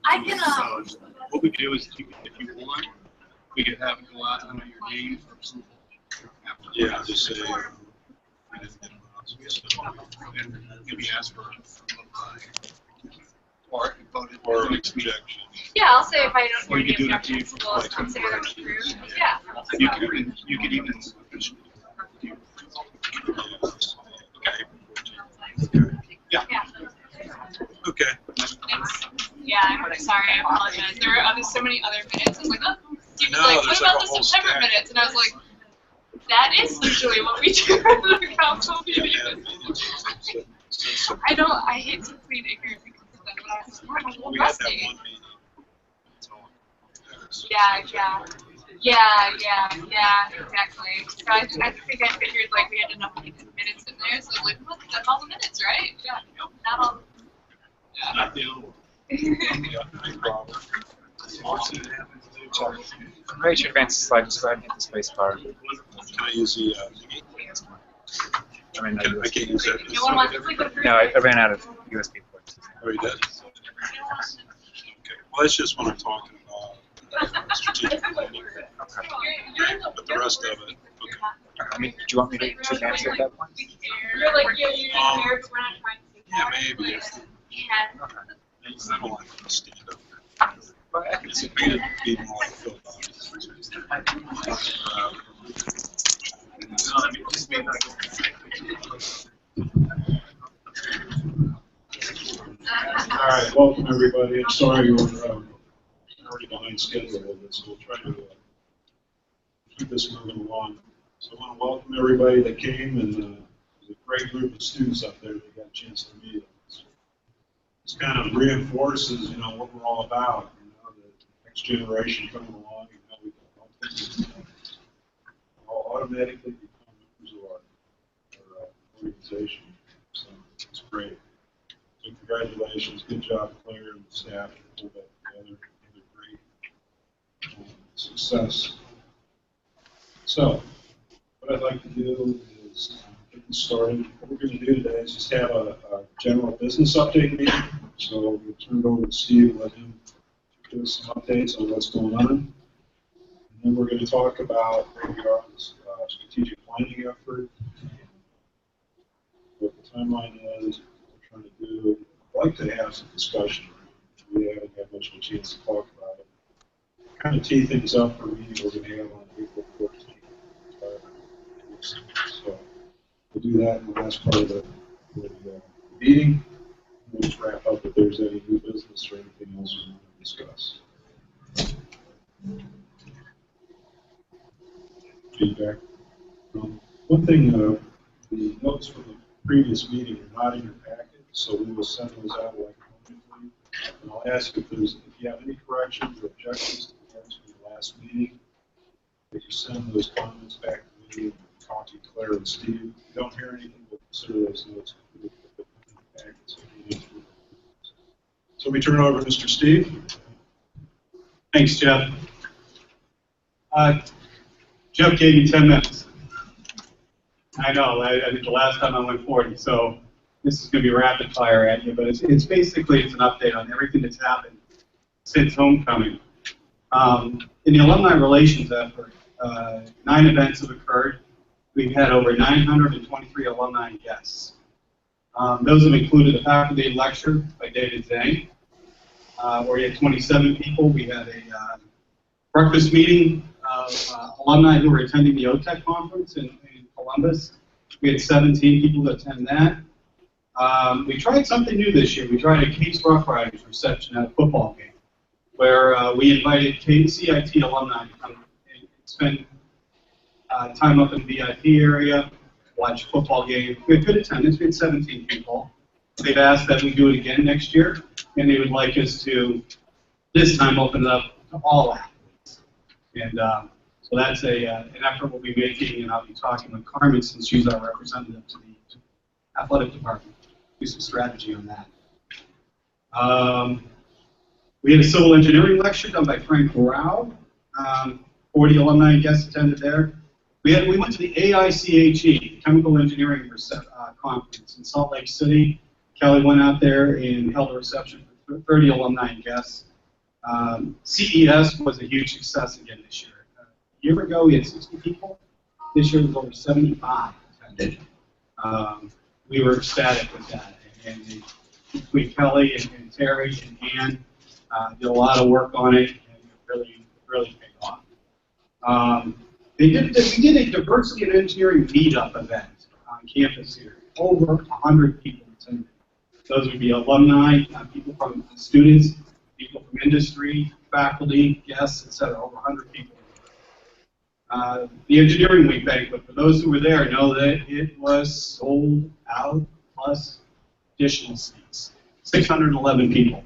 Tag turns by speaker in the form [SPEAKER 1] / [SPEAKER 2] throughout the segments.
[SPEAKER 1] I can.
[SPEAKER 2] So what we do is, if you want, we could have it go out under your name for approval.
[SPEAKER 3] Yeah, just say.
[SPEAKER 2] And maybe ask for or vote it
[SPEAKER 3] Or
[SPEAKER 2] for the next meeting.
[SPEAKER 3] objection.
[SPEAKER 1] Yeah, I'll say if I don't
[SPEAKER 2] Or
[SPEAKER 1] hear
[SPEAKER 2] you
[SPEAKER 1] any
[SPEAKER 2] could do it
[SPEAKER 1] objections, we'll consider them approved. Yeah.
[SPEAKER 2] You could even. Yeah.
[SPEAKER 1] Yeah.
[SPEAKER 3] Okay.
[SPEAKER 1] Yeah, I'm sorry, I apologize. There were so many other minutes. I was like, oh, he was
[SPEAKER 3] No,
[SPEAKER 1] like, what
[SPEAKER 3] there's
[SPEAKER 1] about
[SPEAKER 3] like a
[SPEAKER 1] the
[SPEAKER 3] whole
[SPEAKER 1] September
[SPEAKER 3] stack.
[SPEAKER 1] minutes? And I was like, that is usually what we do at the council meeting. I hate to plead ignorant because of that, but I was more
[SPEAKER 3] We had that one
[SPEAKER 1] rusty.
[SPEAKER 3] meeting.
[SPEAKER 1] Yeah, exactly. So I think I figured like we had enough minutes in there, so I was like, well, that's all the minutes, right? Yeah, nope, not all.
[SPEAKER 2] Not the only one.
[SPEAKER 3] Yeah, no problem.
[SPEAKER 4] Ready to advance the slide, just go ahead and hit the space bar.
[SPEAKER 3] Can I use the thingy?
[SPEAKER 4] I mean,
[SPEAKER 3] I can't use that.
[SPEAKER 1] You want to click with
[SPEAKER 4] no, I ran out of USB ports.
[SPEAKER 3] Oh, you did? Okay. Well, that's just what I'm talking about. Strategic planning. But the rest of it, okay.
[SPEAKER 4] I mean, do you want me to advance it at that point?
[SPEAKER 1] You're like, yeah, you're there, but we're not trying to do
[SPEAKER 3] Yeah,
[SPEAKER 1] that.
[SPEAKER 3] maybe.
[SPEAKER 1] Yeah.
[SPEAKER 3] I don't like to stand up.
[SPEAKER 4] Well, I can
[SPEAKER 3] It's made it be more like Phil Bobby.
[SPEAKER 5] All right, welcome everybody. I'm sorry we're already behind schedule a little bit, so we'll try to keep this moving along. So I want to welcome everybody that came, and there's a great group of students up there that got a chance to meet. This kind of reinforces, what we're all about. The next generation coming along, and how we can help them all automatically become members of our organization. So it's great. So congratulations, good job, Claire and the staff, to pull that together. Another great success. So, what I'd like to do is get this started. What we're going to do today is just have a general business update meeting. So we'll turn it over to Steve and let him give us some updates on what's going on. And then we're going to talk about where we are in this strategic planning effort, what the timeline is, trying to do. I'd like to have some discussion. We haven't had much of a chance to talk about it. Kind of tee things up for a meeting we're going to have on April 14th. So we'll do that in the last part of the meeting. We'll just wrap up if there's any new business or anything else we want to discuss. Feedback. One thing, the notes from the previous meeting are not in your packet, so we will send those out electronically. And I'll ask if you have any corrections or objections to the notes from the last meeting, that you send those comments back to me and copy Claire and Steve. If you don't hear anything, we'll consider those notes included in the packet. So we turn it over to Mr. Steve.
[SPEAKER 6] Thanks, Jeff. Jeff gave me 10 minutes. I know, I think the last time I went 40, so this is going to be rapid fire at you, but it's an update on everything that's happened since homecoming. In the alumni relations effort, 9 events have occurred. We've had over 923 alumni guests. Those have included a faculty lecture by David Zhang, where we had 27 people. We had a breakfast meeting of alumni who were attending the OTEC conference in Columbus. We had 17 people attend that. We tried something new this year. We tried a Case Rough Riders reception at a football game, where we invited CIT alumni to come and spend time up in the VIP area, watch football game. We had good attendance. We had 17 people. They've asked that we do it again next year, and they would like us to this time open it up to all athletes. And so that's an effort we'll be making, and I'll be talking with Carmen since she's our representative to the athletic department. Do some strategy on that. We had a civil engineering lecture done by Frank Rao. 40 alumni and guests attended there. We went to the AICHE, Chemical Engineering Conference in Salt Lake City. Kelly went out there and held a reception for 30 alumni and guests. CES was a huge success again this year. A year ago, we had 60 people. This year, there's over 75 attended. We were ecstatic with that. And between Kelly and Terry and Ann, did a lot of work on it, and it really paid off. We did a diversity and engineering meetup event on campus here. Over 100 people attended. Those would be alumni, people from students, people from industry, faculty, guests, etc. Over 100 people. The Engineering Week banquet, for those who were there, know that it was sold out plus additional seats. 611 people.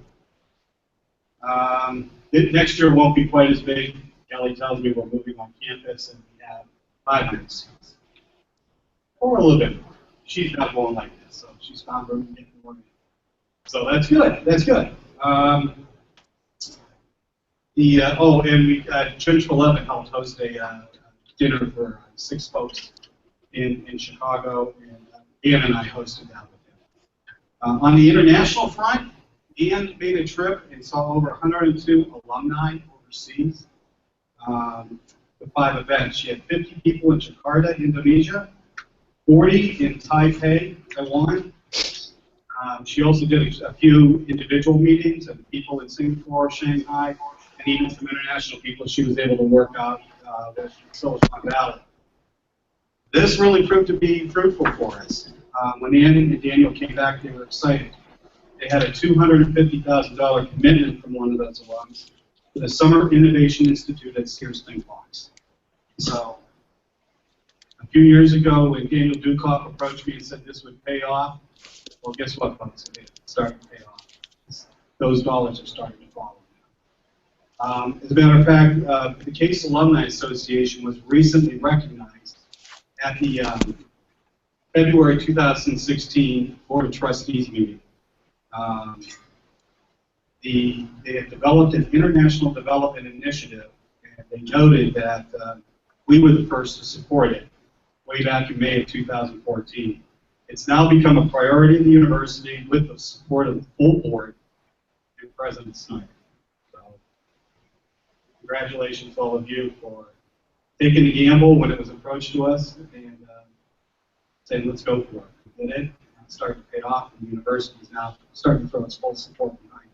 [SPEAKER 6] Next year won't be quite as big. Kelly tells me we're moving on campus and we have 500 seats. Or a little bit more. She's not going like this, so she's found room to get more in. So that's good. That's good. And we Church 11 helped host a dinner for 6 folks in Chicago, and Ian and I hosted that with him. On the international front, Ian made a trip and saw over 102 alumni overseas with 5 events. She had 50 people in Jakarta, Indonesia, 40 in Taipei, Taiwan. She also did a few individual meetings and people in Singapore, Shanghai, and even some international people she was able to work out with Silicon Valley. This really proved to be fruitful for us. When Ann and Daniel came back, they were excited. They had a $250,000 commitment from one of those alums to the Summer Innovation Institute at Sears Fox. So, a few years ago, when Daniel Dukoff approached me and said this would pay off, well, guess what, folks? It started to pay off. Those dollars are starting to follow now. As a matter of fact, the Case Alumni Association was recently recognized at the February 2016 Board of Trustees meeting. They had developed an international development initiative, and they noted that we were the first to support it way back in May of 2014. It's now become a priority in the university with the support of the full board and President Snyder. So, congratulations to all of you for taking the gamble when it was approached to us and saying, let's go for it. We did it. It's starting to pay off, and the university is now starting to throw its full support behind it.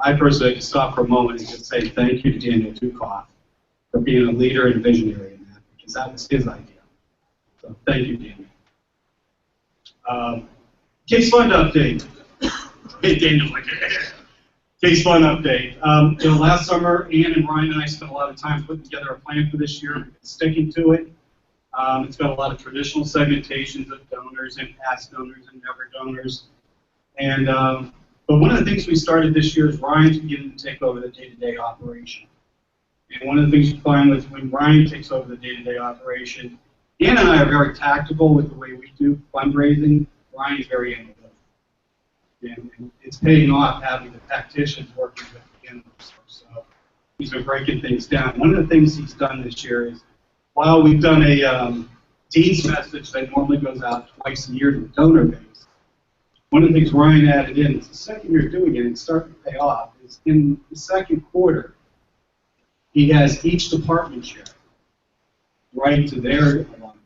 [SPEAKER 6] I personally like to stop for a moment and just say thank you to Daniel Dukoff for being a leader and visionary in that, because that was his idea. So thank you, Daniel. Case fund update. Hey, Daniel. Case fund update. Last summer, Ian and Ryan and I spent a lot of time putting together a plan for this year, sticking to it. It's got a lot of traditional segmentations of donors and past donors and never donors. And but one of the things we started this year is Ryan's beginning to take over the day-to-day operation. And one of the things you find with when Ryan takes over the day-to-day operation, Ian and I are very tactical with the way we do fundraising. Ryan is very analytical. And it's paying off having the tacticians working with the analysts. So these are breaking things down. One of the things he's done this year is, while we've done a Dean's message that normally goes out twice a year to the donor base, one of the things Ryan added in, it's the second year doing it, it's starting to pay off, is in the second quarter, he has each department share write to their alum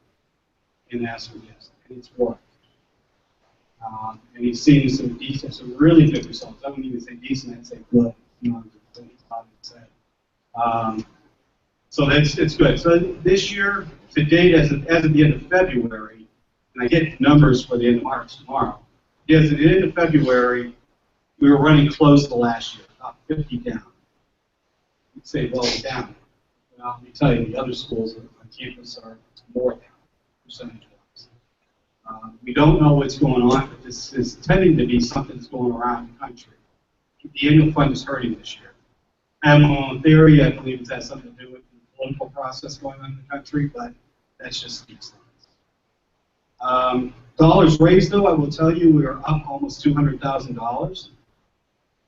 [SPEAKER 6] and ask for this, and it's worked. And he's seen some decent, some really good results. I wouldn't even say decent, I'd say good. You know, he's about to say. So it's good. So this year, to date, as of the end of February, and I get numbers for the end of March tomorrow. As at the end of February, we were running close to last year, about 50 down. You'd say, well, down. Well, let me tell you, the other schools are campus are more than percentage-wise. We don't know what's going on, but this is tending to be something that's going around the country. The annual fund is hurting this year. I have my own theory. I believe it has something to do with the political process going on in the country, but that's just these things. Dollars raised, though, I will tell you, we are up almost $200,000.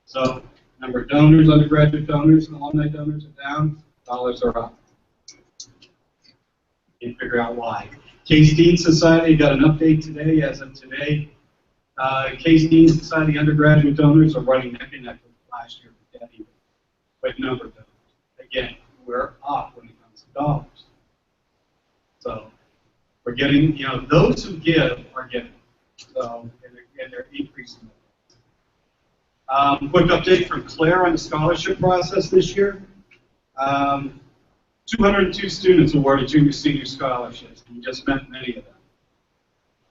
[SPEAKER 6] So, number of donors, undergraduate donors, and alumni donors are down. Dollars are up. Can't figure out why. Case Dean Society got an update today. As of today, Case Dean Society undergraduate donors are running neck and neck with last year with that even. But number of donors. Again, we're up when it comes to dollars. So we're getting, those who give are getting. So and they're increasing. Quick update from Claire on the scholarship process this year. 202 students awarded junior senior scholarships. We just met many of them.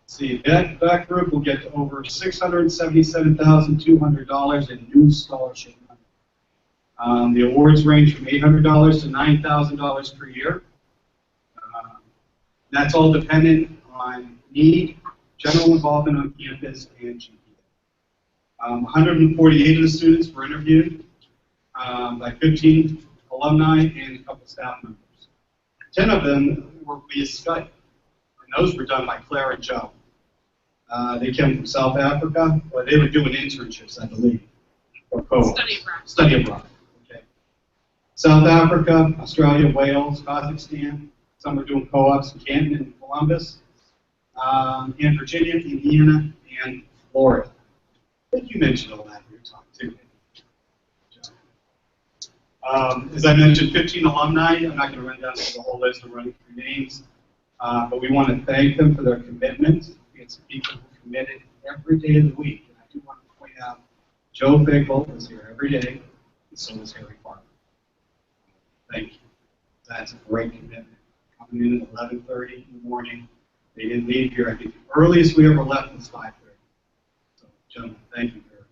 [SPEAKER 6] See, that group will get over $677,200 in new scholarship money. The awards range from $800 to $9,000 per year. That's all dependent on need, general involvement on campus, and GPA. 148 of the students were interviewed by 15 alumni and a couple staff members. 10 of them were via Skype, and those were done by Claire and Joe. They came from South Africa, or they were doing internships, I believe, or co-ops. Study abroad. Okay. South Africa, Australia, Wales, Kazakhstan. Some were doing co-ops in Canton and Columbus, in Virginia, Indiana, and Florida. I think you mentioned all that in your talk too. As I mentioned, 15 alumni. I'm not going to run down the whole list of running through names, but we want to thank them for their commitment. It's people who committed every day of the week. And I do want to point out, Joe Fickle was here every day, and so was Harry Parker. Thank you. That's a great commitment. Coming in at 11:30 in the morning. They didn't leave here. I think the earliest we ever left was 5:30. So, gentlemen, thank you very much.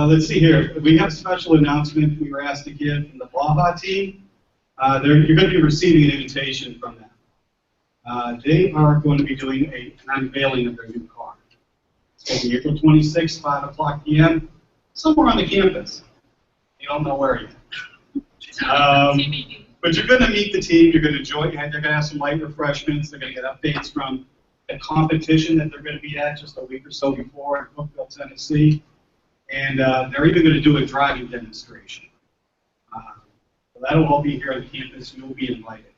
[SPEAKER 6] Let's see here. We have a special announcement we were asked to give from the Baja team. You're going to be receiving an invitation from them. They are going to be doing an unveiling of their new car. It's going to be April 26th, 5 o'clock p.m., somewhere on the campus. You don't know where yet. But you're going to meet the team. You're going to enjoy it. They're going to have some light refreshments. They're going to get updates from the competition that they're going to be at just a week or so before in Cookeville, Tennessee. And they're even going to do a driving demonstration. So that'll all be here on campus. You'll be invited.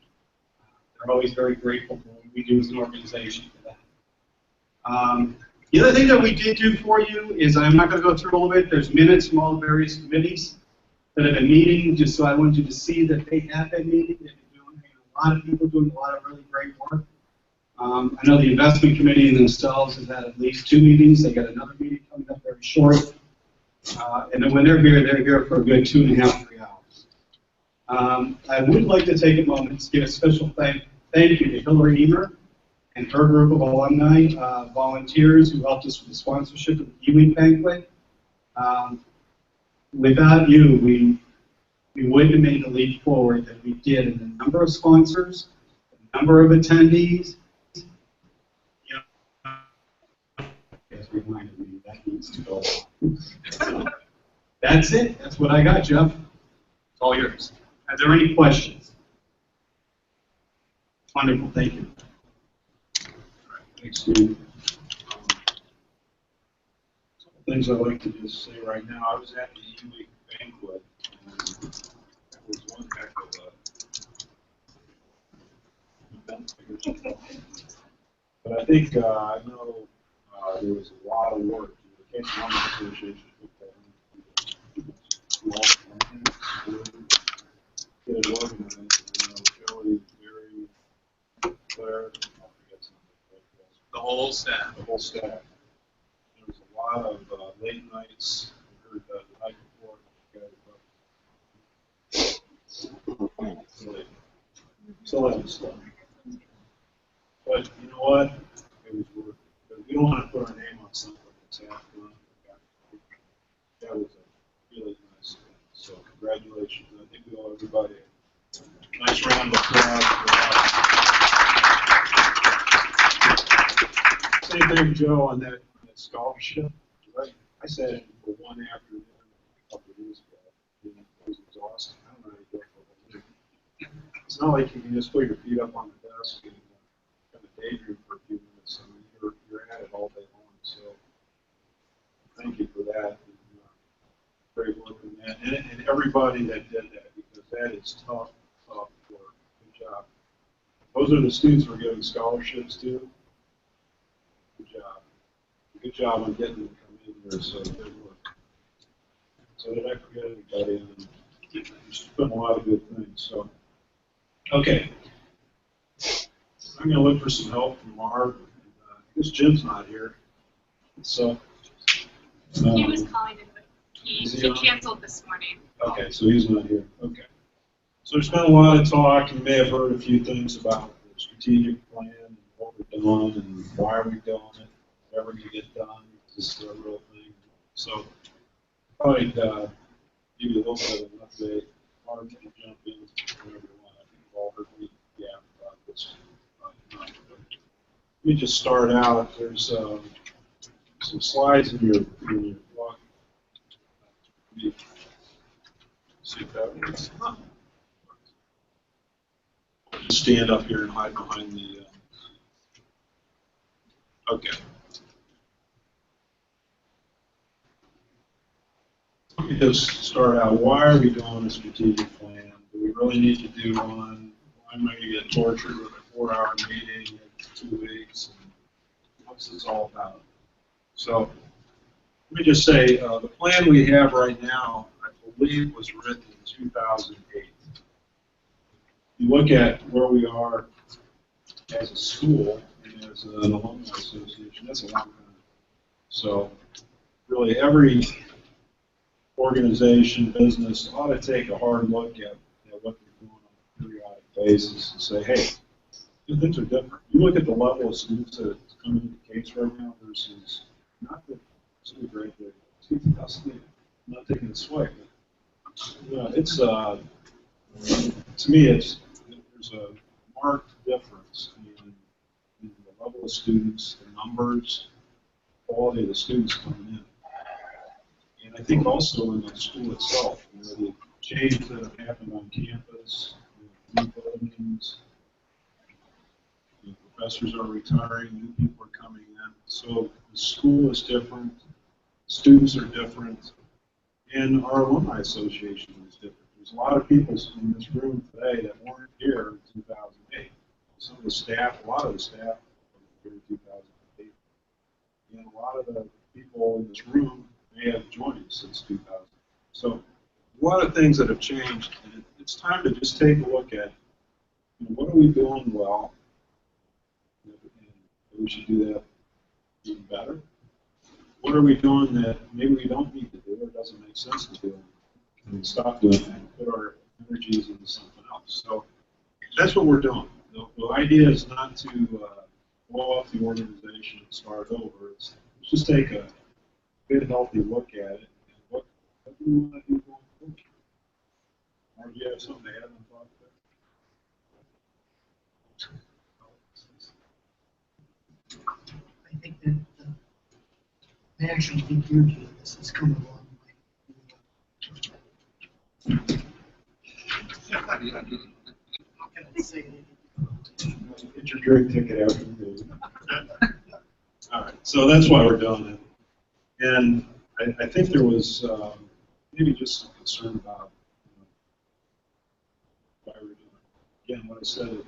[SPEAKER 6] They're always very grateful for what we do as an organization for that. The other thing that we did do for you is, I'm not going to go through all of it, there's minutes from all the various committees that have been meeting, just so I want you to see that they have been meeting. They've been doing, a lot of people doing a lot of really great work. I know the investment committee themselves has had at least 2 meetings. They got another meeting coming up very short. And then when they're here for a good 2.5 to 3 hours. I would like to take a moment to give a special thank you to Hillary Emer and her group of alumni, volunteers who helped us with the sponsorship of the Ewing banquet. Without you, we wouldn't have made the leap forward that we did in the number of sponsors, the number of attendees. As reminded me, that needs to go on. That's it. That's what I got, Jeff. It's all yours. Are there any questions? Wonderful. Thank you.
[SPEAKER 5] Thanks, Steve. Some things I'd like to just say right now. I was at the Ewing banquet, and that was one heck of a event. But I think, I know there was a lot of work. The Case Alumni Association put that get it organized. Joey, Jerry, Claire, I'll forget something.
[SPEAKER 3] The whole staff.
[SPEAKER 5] The whole staff. There was a lot of late nights. We heard the night before. So that was stuff. But you know what? It was worth it. We don't want to put our name on something that's happening. That was Congratulations. I think we owe everybody a nice round of applause for that. Same thing, Joe, on that scholarship. Right? I sat in for one afternoon a couple of years ago. And it was exhausting. I don't know how you do it for a whole week. It's not like you can just put your feet up on the desk and kind of daydream for a few minutes. I mean, you're at it all day long. So thank you for that. And, great work on that. And everybody that did that, because that is tough work. Good job. Those are the students we're giving scholarships to. Good job. Good job on getting them to come in here. So good work. So did I forget anybody? You're putting a lot of good things. So, okay. I'm going to look for some help from Mark. I guess Jim's not here. So.
[SPEAKER 1] He was calling in, but he canceled this morning.
[SPEAKER 5] Okay, so he's not here. Okay. So there's been a lot of talk. You may have heard a few things about the strategic plan and what we're doing and why are we doing it. Whatever you get done, this is a real thing. So probably give you a little bit of an update. Mark, you can jump in whenever you want. I think you've all heard me yap about this. Let me just start out. There's some slides in your blog. See if that works. Just stand up here and hide behind the. Okay. Let me just start out. Why are we doing a strategic plan? Do we really need to do one? Why am I going to get tortured with a 4-hour meeting in 2 weeks? And what's this all about? So let me just say, the plan we have right now, I believe, was written in 2008. You look at where we are as a school and as an alumni association, that's a long time. So really every organization, business ought to take a hard look at what they're doing on a periodic basis and say, hey, things are different. You look at the level of students that are coming into the case right now versus not the school graduated. I'm not taking a swipe, but it's to me there's a marked difference in the level of students, the numbers, quality of the students coming in. And I think also in the school itself, the changes that have happened on campus, new buildings, professors are retiring, new people are coming in. So the school is different, students are different, and our alumni association is different. There's a lot of people in this room today that weren't here in 2008. Some of the staff, a lot of the staff were here in 2008. And a lot of the people in this room may have joined since 2000. So a lot of things that have changed, and it's time to just take a look at what are we doing well, and we should do that even better. What are we doing that maybe we don't need to do or doesn't make sense to do, and stop doing that and put our energies into something else. So that's what we're doing. The idea is not to blow up the organization and start over. It's just take a good, healthy look at it and what do we want to do going forward. Or do you have something to add on top of that?
[SPEAKER 7] I think that I actually think your view of this has come a long way. How can I say it?
[SPEAKER 5] Get your drink ticket after the meeting. All right, so that's why we're doing it. And I think there was maybe just some concern about why we're doing it. Again, what I said, what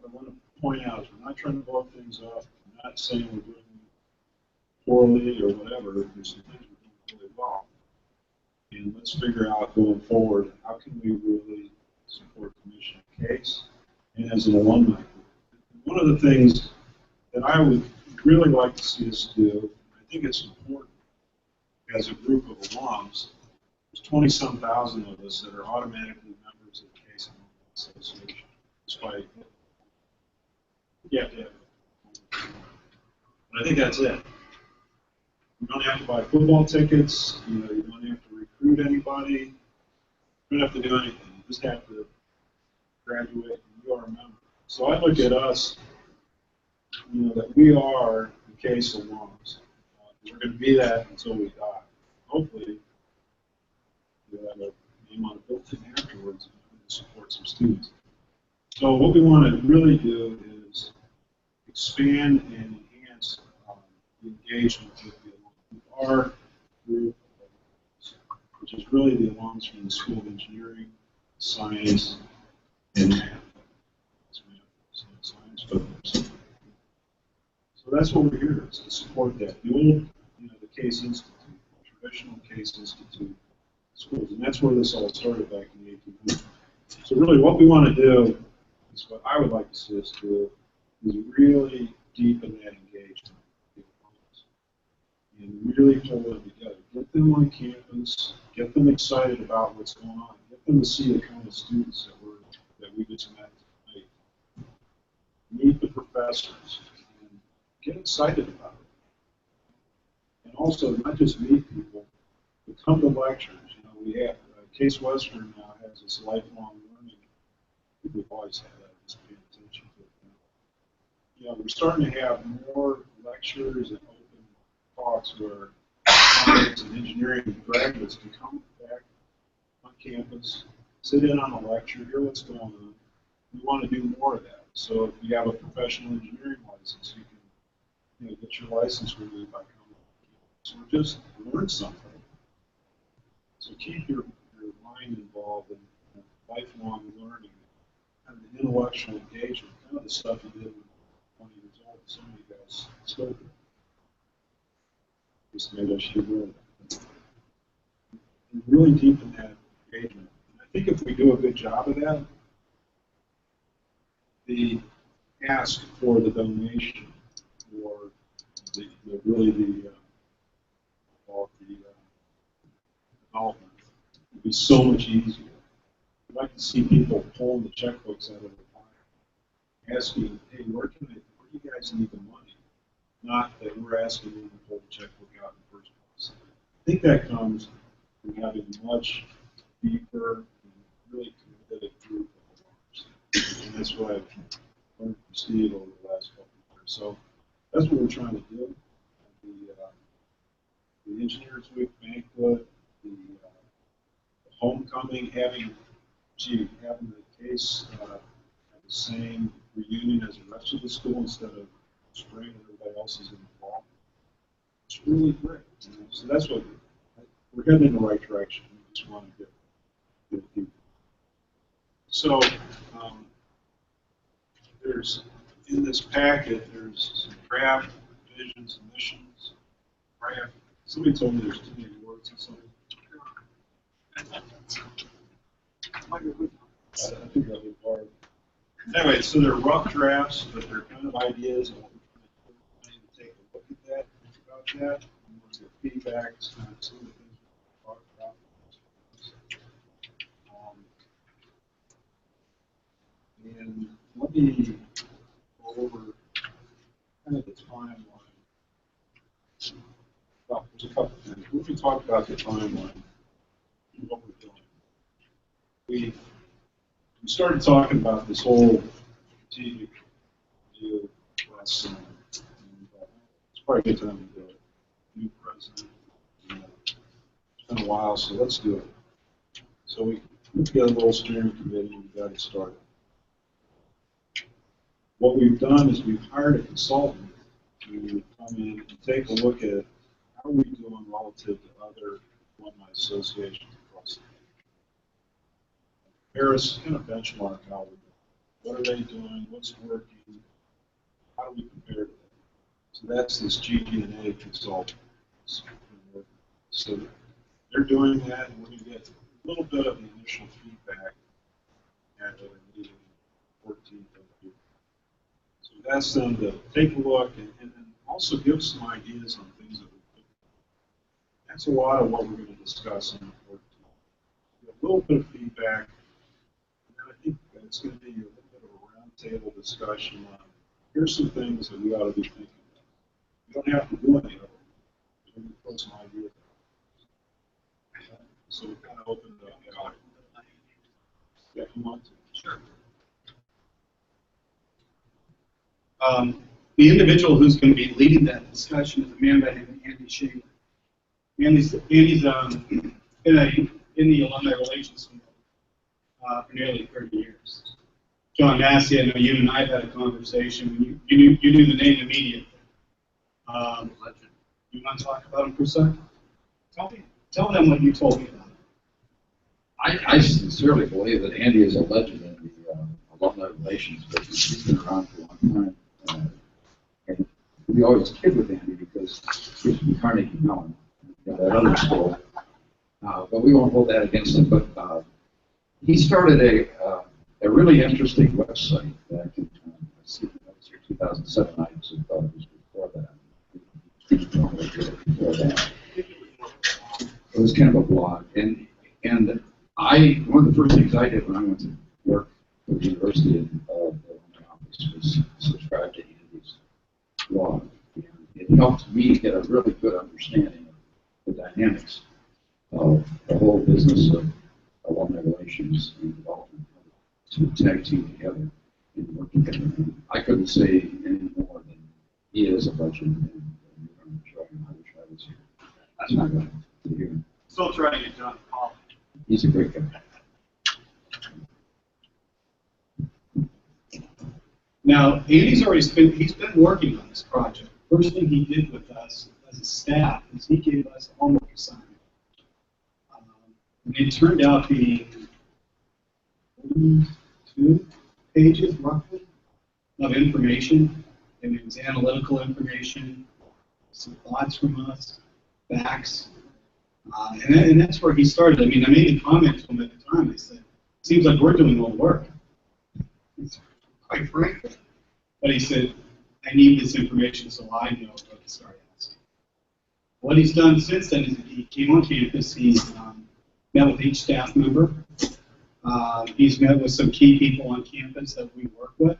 [SPEAKER 5] I want to point out is we're not trying to blow things up. We're not saying we're doing poorly or whatever. There's some things we're doing really well. And let's figure out going forward, how can we really support the mission case and as an alumni. One of the things that I would really like to see us do, I think it's important as a group of alums, there's 20-some thousand of us that are automatically members of the Case Alumni Association. Despite, you have to have it. And I think that's it. You don't have to buy football tickets, you don't have to recruit anybody. You don't have to do anything. You just have to graduate and you are a member. So I look at us, that we are the case alums. We're going to be that until we die. Hopefully, we'll have a name on a building afterwards and support some students. So what we want to really do is expand and enhance the engagement with the alums. With our group, which is really the alums from the School of Engineering, Science, and Math. Science, but so that's what we're here is to support that. The old, the Case Institute, traditional Case Institute schools, and that's where this all started back in the 1800s. So really, what we want to do is what I would like to see us do is really deepen that engagement with the alums and really pull them together. Get them on campus, get them excited about what's going on, get them to see the kind of students that we just met tonight. Meet the professors and get excited about it. And also, not just meet people, but come to lectures. We have Case Western now has this lifelong learning. I think we've always had that. Just paying attention to it. We're starting to have more lectures and open talks where science and engineering graduates can come back on campus, sit in on a lecture, hear what's going on. We want to do more of that. So if you have a professional engineering license, you can get your license renewed by coming to campus. So just learn something. So keep your mind involved in lifelong learning, kind of the intellectual engagement, kind of the stuff you did when 20 years old. Some of you guys still do. Just maybe I should do it. And really deepen that engagement. And I think if we do a good job of that, the ask for the donation or the development would be so much easier. I'd like to see people pulling the checkbooks out of their pocket, asking, hey, where do you guys need the money? Not that we're asking them to pull the checkbook out in the first place. I think that comes from having much deeper and really committed group of alums. And that's what I've learned from Steve over the last couple of years. So that's what we're trying to do. The Engineers Week banquet, the homecoming, having the Case have the same reunion as the rest of the school instead of spring and everybody else is in the fall. It's really great. So that's what we're heading in the right direction. We just want to get people. So there's in this packet there's some draft visions and missions. Draft. Somebody told me there's too many words or something. I think that would borrow. Anyway, so they're rough drafts, but they're kind of ideas on what we're trying to take a look at that, think about that, and what's their feedback, kind of some of the things we talked about. And let me go over kind of the timeline. Well, there's a couple things. Let me talk about the timeline and what we're doing. We started talking about this whole strategic view last summer. And, it's probably a good time to do it. New president. It's been a while, so let's do it. So we put together a little steering committee and we got it started. What we've done is we've hired a consultant to come in and take a look at how are we doing relative to other alumni associations across the country. Paris kind of benchmark how we're doing. What are they doing? What's working? How do we compare to them? So that's this GG&A consultant. So they're doing that, and we're going to get a little bit of the initial feedback at the meeting 14th of June. So that's them to take a look and then also give some ideas on things that we could. That's a lot of what we're going to discuss on the 14th. A little bit of feedback. I think it's going to be a little bit of a roundtable discussion on here's some things that we ought to be thinking about. You don't have to do any of them. We can put some ideas. So we kind of opened it up. Yeah, if you want to.
[SPEAKER 6] Sure. The individual who's going to be leading that discussion is a man by the name of Andy Shaver. Andy's in the alumni relations field for nearly 30 years. John Massey, I know you and I have had a conversation. You knew the name immediately. You want to talk about him for a second? Tell them what you told me about him.
[SPEAKER 8] I sincerely believe that Andy is a legend in the alumni relations business. He's been around for a long time. And we always kid with Andy because he used to be Carnegie Mellon, that other school. But we won't hold that against him. But he started a really interesting website back in, let's see, that was year 2007. I actually thought it was before that. Before that. It was kind of a blog. And one of the first things I did when I went to work for the university of the Alumni office was subscribe to Andy's blog. And it helped me get a really good understanding of the dynamics of the whole business of alumni relations and development to tag team together and work together. And I couldn't say any more than he is a legend, and you're going to enjoy him. I wish I was here. That's not going to hear him.
[SPEAKER 6] Still trying to get John to call.
[SPEAKER 8] He's a great guy.
[SPEAKER 6] Now, Andy's he's been working on this project. First thing he did with us as a staff is he gave us a homework assignment. And it turned out being 2 pages, roughly, of information. And it was analytical information, some thoughts from us, facts. And that's where he started. I mean, I made a comment to him at the time. I said, seems like we're doing all the work. Quite frankly. But he said, I need this information so I know what to start asking. What he's done since then is he came on campus, he's met with each staff member. He's met with some key people on campus that we work with.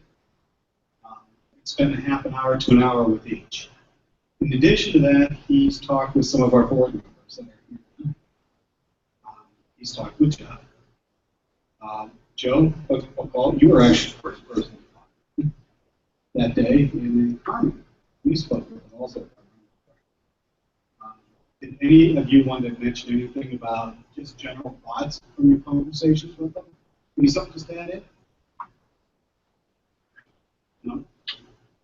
[SPEAKER 6] Spent a half an hour to an hour with each. In addition to that, he's talked with some of our board members that are here. He's talked with Joe. Joe, Paul, you were actually the first person to talk that day, and then Carmen, we spoke with also. Did any of you want to mention anything about just general thoughts from your conversations with them? Any something to add in? No?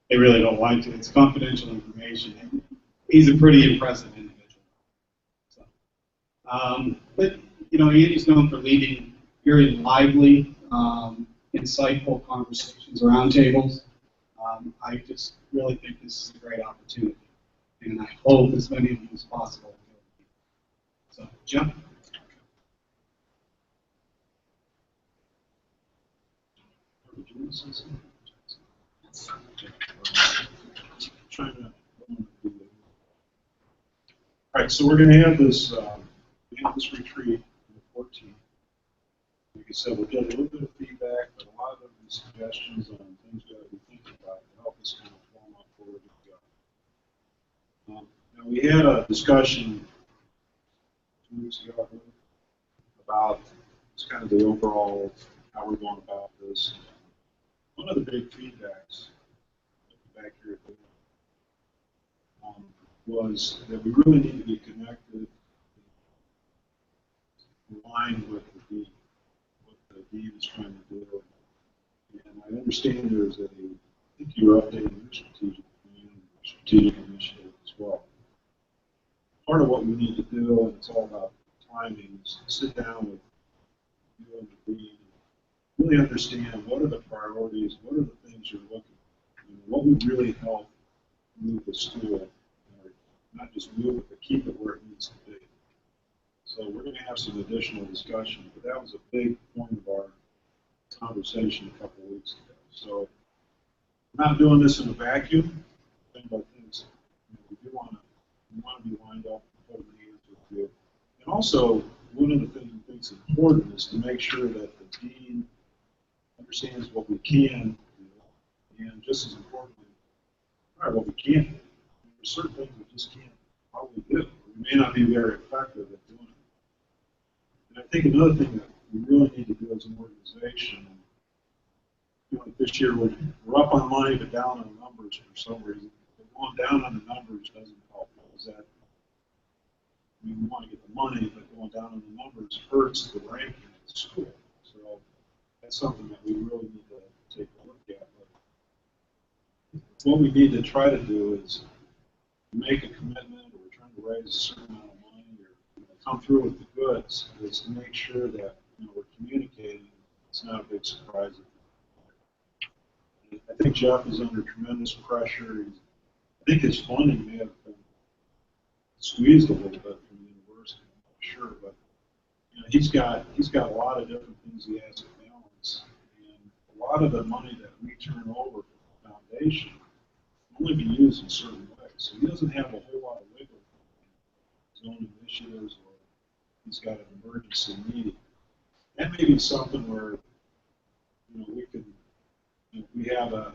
[SPEAKER 6] They really don't want to. It's confidential information. He's a pretty impressive individual. So, but, you know, Andy's known for leading very lively, insightful conversations around tables. I just really think this is a great opportunity. And I hope as many of you as possible. So, Jim?
[SPEAKER 5] All right, so we're going to have this retreat on the 14th. Like I said, we'll get a little bit of feedback, but a lot of the suggestions on things that we think about to help us kind of form up where we're going to go. Now, we had a discussion 2 weeks ago about just kind of the overall, how we're going about this. One of the big feedbacks back here was that we really need to be connected, aligned with the dean, what the dean is trying to do. And I understand there's I think you're updating your strategic plan, strategic initiative as well. Part of what we need to do, and it's all about timing, is sit down with you and the dean, really understand what are the priorities, what are the things you're looking at, what would really help move the school, or not just move it, but keep it where it needs to be. So we're going to have some additional discussion, but that was a big point of our conversation a couple of weeks ago. So we're not doing this in a vacuum. Thing by things, we do want to be lined up and put in the hands with you. And also, one of the things we think is important is to make sure that the dean understands what we can do, and just as importantly, all right, what we can't do. There's certain things we just can't probably do. We may not be very effective at doing it. And I think another thing that we really need to do as an organization. You know, like this year we're up on money but down on numbers for some reason. But going down on the numbers doesn't help. Is that, I mean, we want to get the money, but going down on the numbers hurts the ranking of the school. So that's something that we really need to take a look at. But what we need to try to do is make a commitment, or we're trying to raise a certain amount of money, or come through with the goods, is to make sure that we're communicating. It's not a big surprise. I think Jeff is under tremendous pressure. I think his funding may have been squeezed a little bit from the university. I'm not sure, but he's got a lot of different things he has to balance, and a lot of the money that we turn over for the foundation can only be used in certain ways. So he doesn't have a whole lot of wiggle room in his own initiatives, or he's got an emergency need. That may be something where we could, if we have a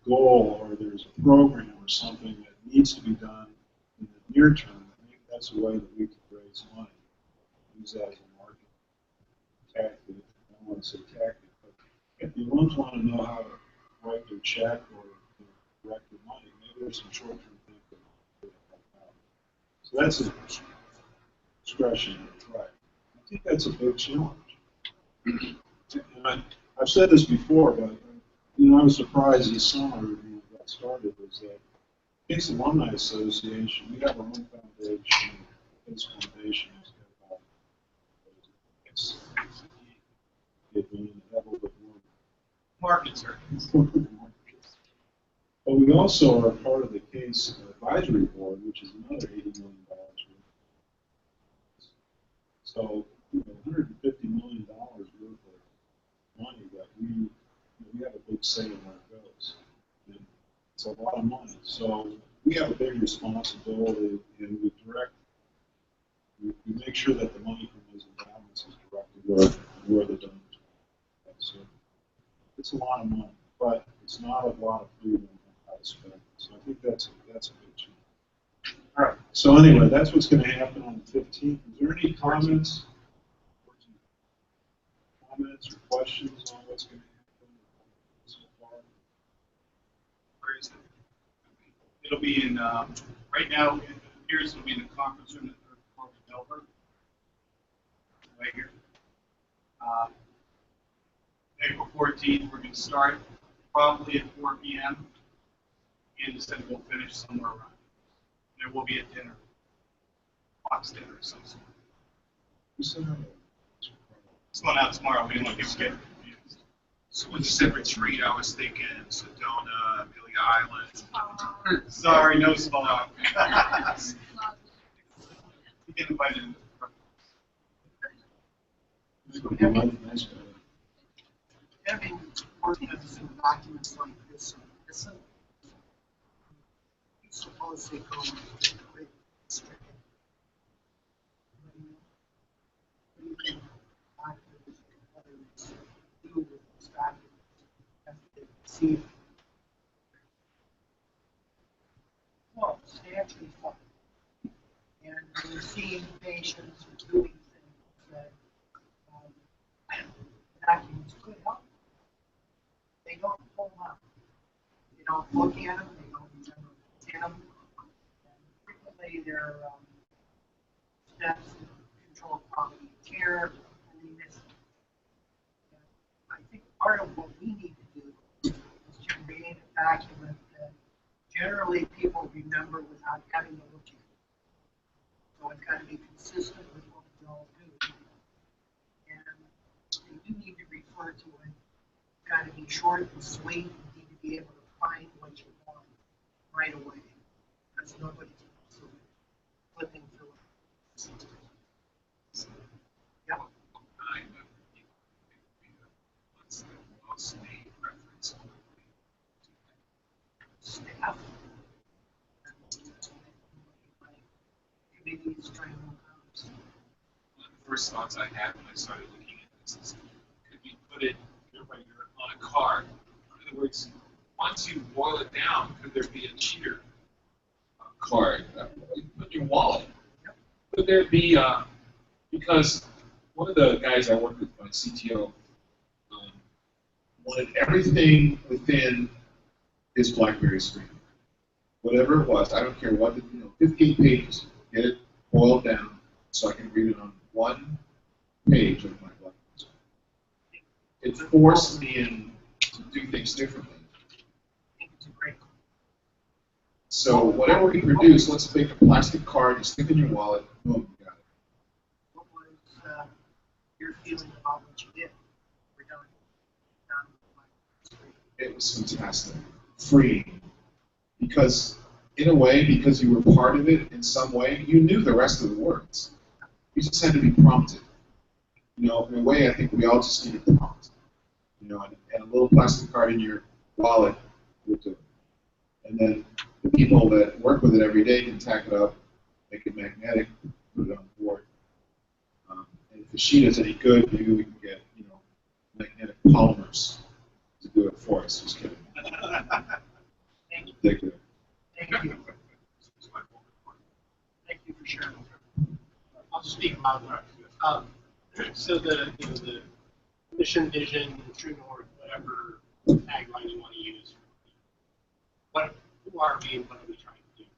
[SPEAKER 5] goal, or there's a program or something that needs to be done in the near term, maybe that's a way that we could raise money. Use that as a market tactic. I don't want to say tactic, but if the ones want to know how to write their check or direct their money, maybe there's some short-term things that could help out. So that's a discretion to try. I think that's a big challenge. And I've said this before, but I was surprised this summer when we got started, was that Case Alumni Association, we have our own foundation. Case Foundation has got about
[SPEAKER 2] Markets are.
[SPEAKER 5] But we also are part of the Case Advisory Board, which is another $80 million. So, $150 million worth of money that we have a big say in where it goes. And it's a lot of money. So we have a big responsibility, and we make sure that the money from those endowments is directed where the donors are. So it's a lot of money, but it's not a lot of freedom on how to spend it. So I think that's a big change. All right. So anyway, that's what's going to happen on the 15th. Is there any comments? Comments or questions on what's going to happen so far?
[SPEAKER 2] Where is it? It'll be in, right now, it appears it'll be in the conference room at the third floor of Delaware. Right here. April 14th, we're going to start probably at 4 p.m. and instead we'll finish somewhere around. There will be a dinner, box dinner of some sort. It's going out tomorrow. We didn't want people to get confused.
[SPEAKER 9] So when you said retreat, I was thinking Sedona, Amelia Island.
[SPEAKER 2] Sorry, no spa. You get invited in.
[SPEAKER 7] Having worked on some documents like this, you suppose they go into the great history. What do you think doctors and others do with these documents after they receive them? Well, it's actually fun. And when you're seeing patients or doing things that documents could help. They don't pull them up. They don't look at them. They don't remember what's in them. And frequently, they're steps to control quality of care, and they miss them. And I think part of what we need to do is to create a document that generally people remember without having to look at it. So it's got to be consistent with what we all do. And you need to refer to it. It's got to be short and sweet. You need to be able to find what you want right away, because nobody's flipping through it. Yep. Staff. Committees, training.
[SPEAKER 9] One of the first thoughts I had when I started looking at this is, could we put it on a card? In other words, once you boil it down, could there be a cheater card? Put your wallet. Could there be, because one of the guys I worked with, my CTO, wanted everything within his BlackBerry screen. Whatever it was, I don't care what, 58 pages, get it boiled down so I can read it on one page of my BlackBerry screen. It forced me to do things differently.
[SPEAKER 7] It's a great.
[SPEAKER 9] So whatever we produce, let's make a plastic card, you stick in your wallet, boom, you got it.
[SPEAKER 7] What was your feeling about what you did? We're done.
[SPEAKER 9] It was fantastic, free, because in a way, because you were part of it in some way, you knew the rest of the words. You just had to be prompted. In a way, I think we all just need a prompt. And a little plastic card in your wallet will do it. And then the people that work with it every day can tack it up, make it magnetic, put it on board. And if the sheet is any good, maybe we can get, magnetic polymers to do it for us. Just kidding.
[SPEAKER 7] Thank you.
[SPEAKER 9] Thank you.
[SPEAKER 7] Thank you. Thank you for sharing. I'll just speak loudly. So the mission, vision, true north, whatever tagline you want to use. Who are we and what are we trying to do?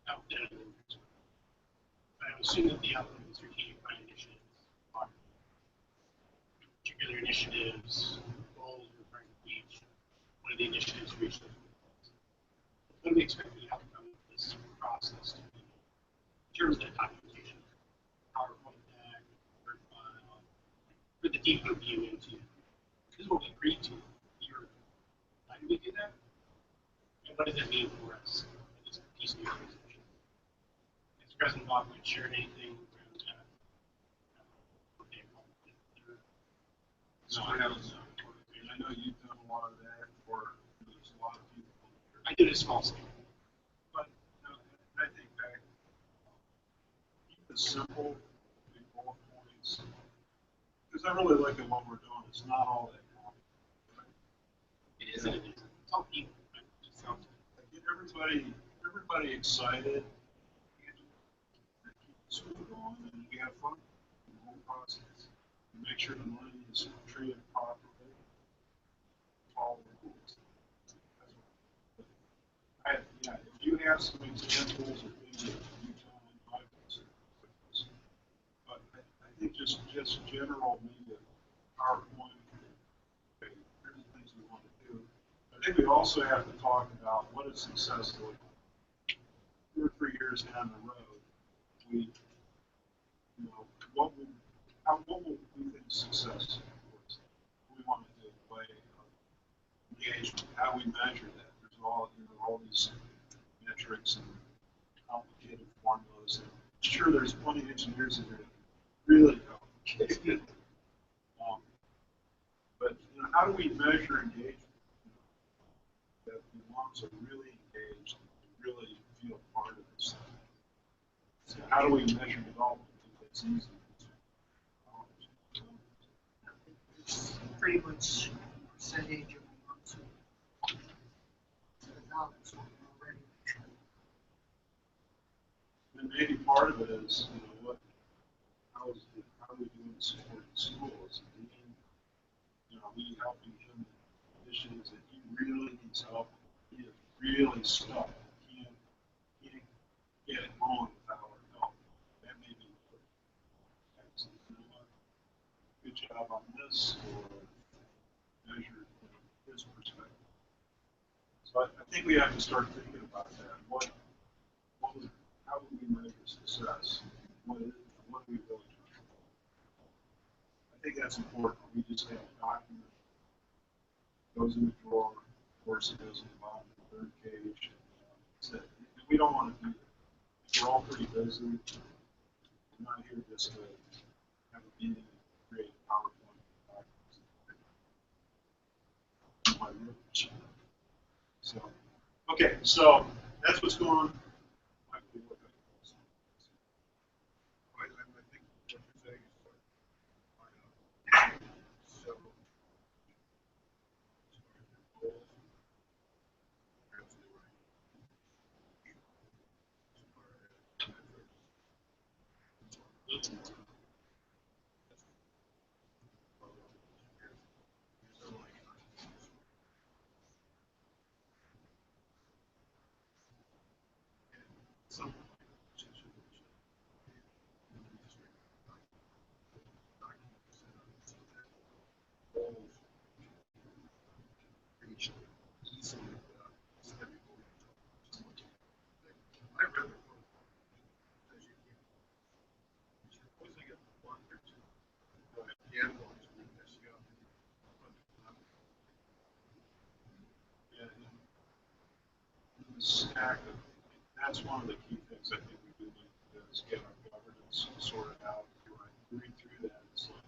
[SPEAKER 7] Out there. But I would assume that the outcome of the strategic plan initiatives are particular initiatives, goals we're trying to reach. What are the initiatives to reach those goals? What do we expect the outcome of this process to be? In terms of that documentation, PowerPoint deck, Word file, for the deeper view into this is what we agreed to a year ago. Why did we do that? And what does it mean for us as a piece of the organization? Is President Bachman shared anything around that? Okay,
[SPEAKER 3] So I have, I know you've done a lot of that for there's a lot of people.
[SPEAKER 7] I did a small scale.
[SPEAKER 3] But I think that keep it simple, big bullet points. Because I really like it what we're doing. It's not all that complicated.
[SPEAKER 7] It is and it isn't. It's all people. It sounds
[SPEAKER 3] Like, get everybody excited. And keep the school going, and you have fun in the whole process. And make sure the money is treated properly. Follow the rules. If you have some examples of things that you've done, I'd consider it. But I think just general, maybe a PowerPoint, okay, here's the things we want to do. I think we also have to talk about what is success look like. 2 or 3 years down the road, what will we think success was? What we want to do, the way of engagement, how do we measure that? There's all these metrics and complicated formulas. And sure, there's plenty of engineers in there that really complicated. But how do we measure engagement? That the moms are really engaged, really feel part of this. So how do we measure development? It's easy.
[SPEAKER 7] It's pretty much percentage of the months. Already.
[SPEAKER 3] And maybe part of it is, how are we doing supporting schools? And we helping him with issues that he really needs help. He is really stuck. He can't get it on without our help. That may be good job on this, or measure his perspective. So I think we have to start thinking about that. How do we measure success? What are we really trying? I think that's important. We just have a document. Goes in the drawer. Of course, it goes in the bottom of the third page. And we don't want to do that. We're all pretty busy. We're not here just to have a meeting and create a PowerPoint document. So, okay, so that's what's going on. I think what you're saying is so Yeah, the stack of, that's one of the key things I think we do need to do is get our governance sorted out. You're right. Read through that, it's like,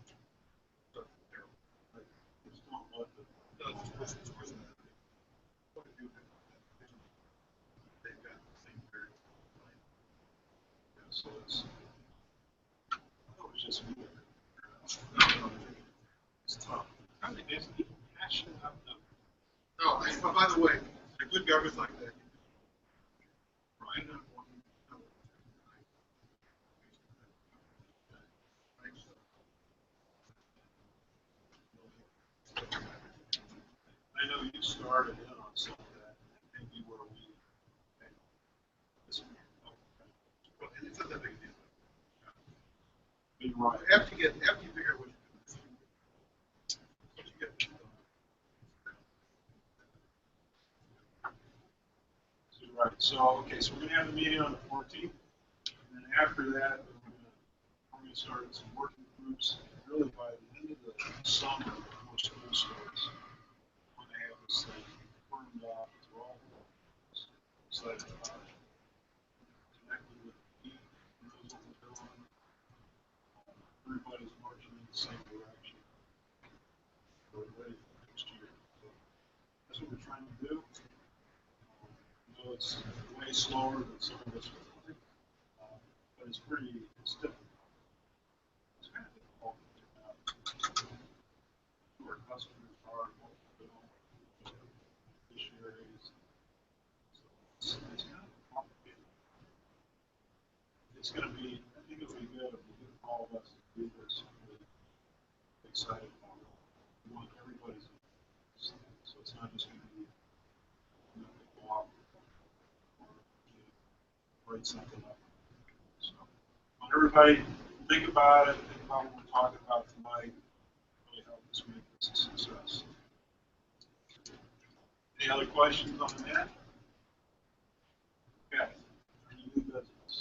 [SPEAKER 3] like, just don't let the. They've got the same variable. Yeah, so it's, it was just me. It's tough. I think there's people passionate about them. No, by the way, a good government like that. Right. I know you started in on some of that, maybe where we. Well, it's not that big a deal. You're right. After you figure out what you get. So you're right. So, okay, so we're going to have the meeting on the 14th. And then after that, we're going to start some working groups. And really, by the end of the summer, before school starts, we're going to have this thing firmed up. We're all excited about it. Connected with Pete, knows what we're doing. Everybody's marching in the same direction. We're ready for next year. So that's what we're trying to do. I know it's way slower than some of us would like, but it's difficult. It's kind of difficult to figure out who our customers are, what we're doing, beneficiaries. So it's kind of complicated. It's going to be, I think it'll be good if we get all of us to do this. Really excited about it. We want everybody's involved. So it's not just going to be go off or write something up. So I want everybody to think about it, think about what we're talking about tonight, really help us make this a success. Any other questions on that? Okay. Any new business?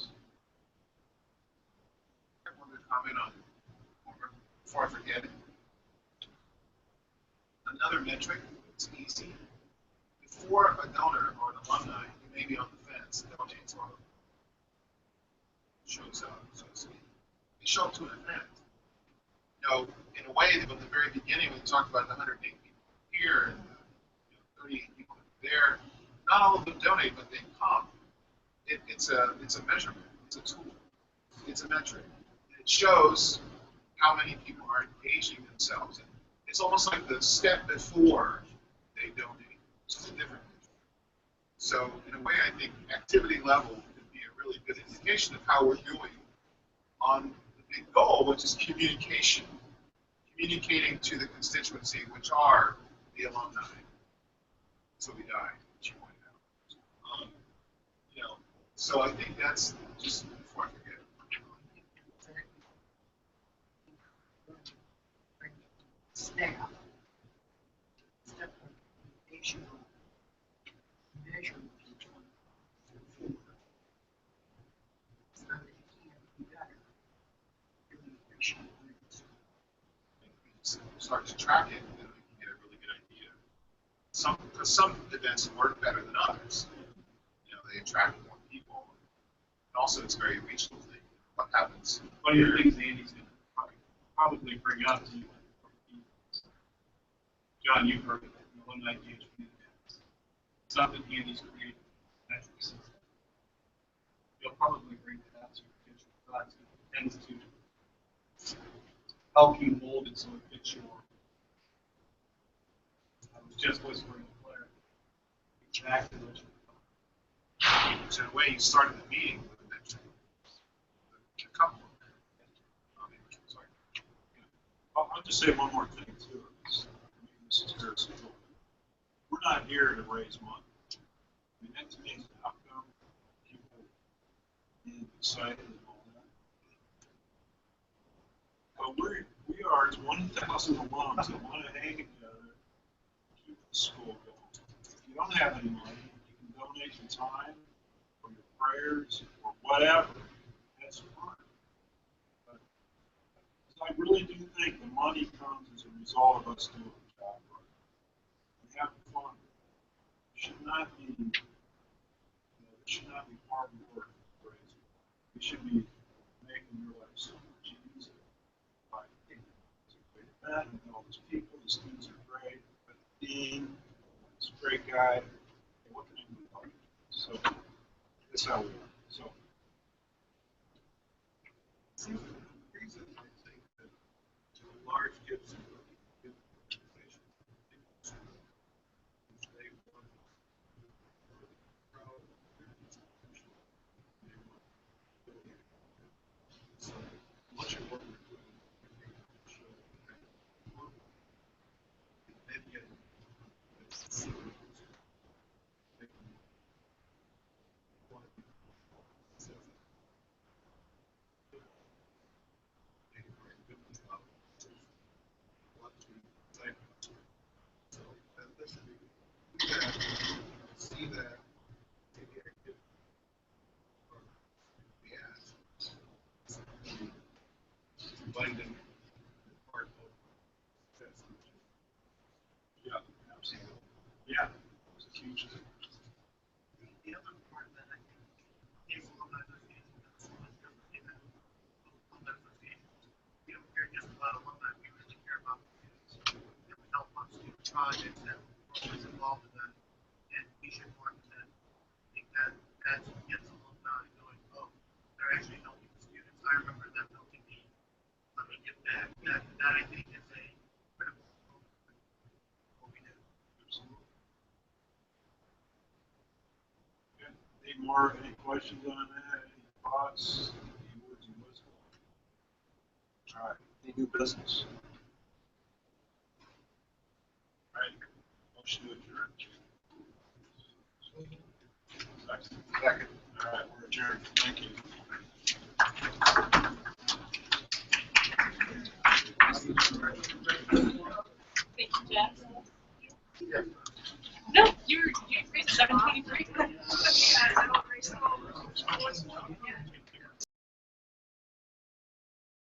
[SPEAKER 9] I wanted to comment on, before I forget it. Another metric, it's easy. Before a donor or an alumni, you may be on the fence, donates or shows up, so to speak. They show up to an event. You know, in a way, at the very beginning, we talked about the 108 people here and 38 people there. Not all of them donate, but they come. It's a measurement. It's a tool. It's a metric. It shows how many people are engaging themselves. And it's almost like the step before they donate. It's just a different measure. So in a way, I think activity level could be a really good indication of how we're doing on the big goal, which is communication. Communicating to the constituency, which are the alumni. So we die, which you pointed out. You know, so I think that's just before I forget.
[SPEAKER 7] Staff. Step one, issue, measure each one forward. So that you can be better. Really appreciate it.
[SPEAKER 9] Start to track it, then we can get a really good idea. Because some events work better than others. You know, they attract more people. And also, it's a very regional thing. What happens?
[SPEAKER 2] One of the things Andy's going to probably bring up to you, John, you've heard of it, the alumni engagement events. Something Andy's created. That's the system. You'll probably bring that out to your future thoughts. It tends to help you mold it so it fits your. I was just whispering to Claire. Exactly what you're.
[SPEAKER 9] So in a way, you started the meeting with a mention. A couple of them. Sorry.
[SPEAKER 3] I'll just say one more thing too. This is very simple. We're not here to raise money. I mean, that's the outcome. People being excited and all that. But we are 1,000 alums that want to hang together, keep the school going. If you don't have any money, you can donate your time or your prayers or whatever. That's fine. But I really do think the money comes as a result of us doing the job right. We have fun. It should not be, it should not be hard work. Crazy. We should be making your life so much easier. Like, it's a great event, and all these people, the students are great, but the dean, he's a great guy. Hey, what can I do about it? So that's how we are. So. The reason I think that large gifts are really good organization is they want to be proud of their institution. They want to build it. So much of what we're doing, I think, will show that we're and yet it's they can want to be successful. They are good about it. Want to be excited. So that's a big see that maybe I could or we ask invite them as part of success. Yeah, absolutely. Yeah, it's a huge thing. The other part that I think is alumni association, alumni associations, we don't care just about alumni, we really care about the students. And we help on student projects that we're always involved in that. And we should market that. I think that that's what gets alumni going, oh, they're actually helping the students. I remember them helping me. Let me get back. That I think is a critical component of what we do. Absolutely. Okay. Any questions on that? Any thoughts? Any words of wisdom? All right. Any new business? All right. Motion to adjourn. Second. All right, we're adjourned. Thank you.
[SPEAKER 1] Thank you, Jeff. No, you're 723.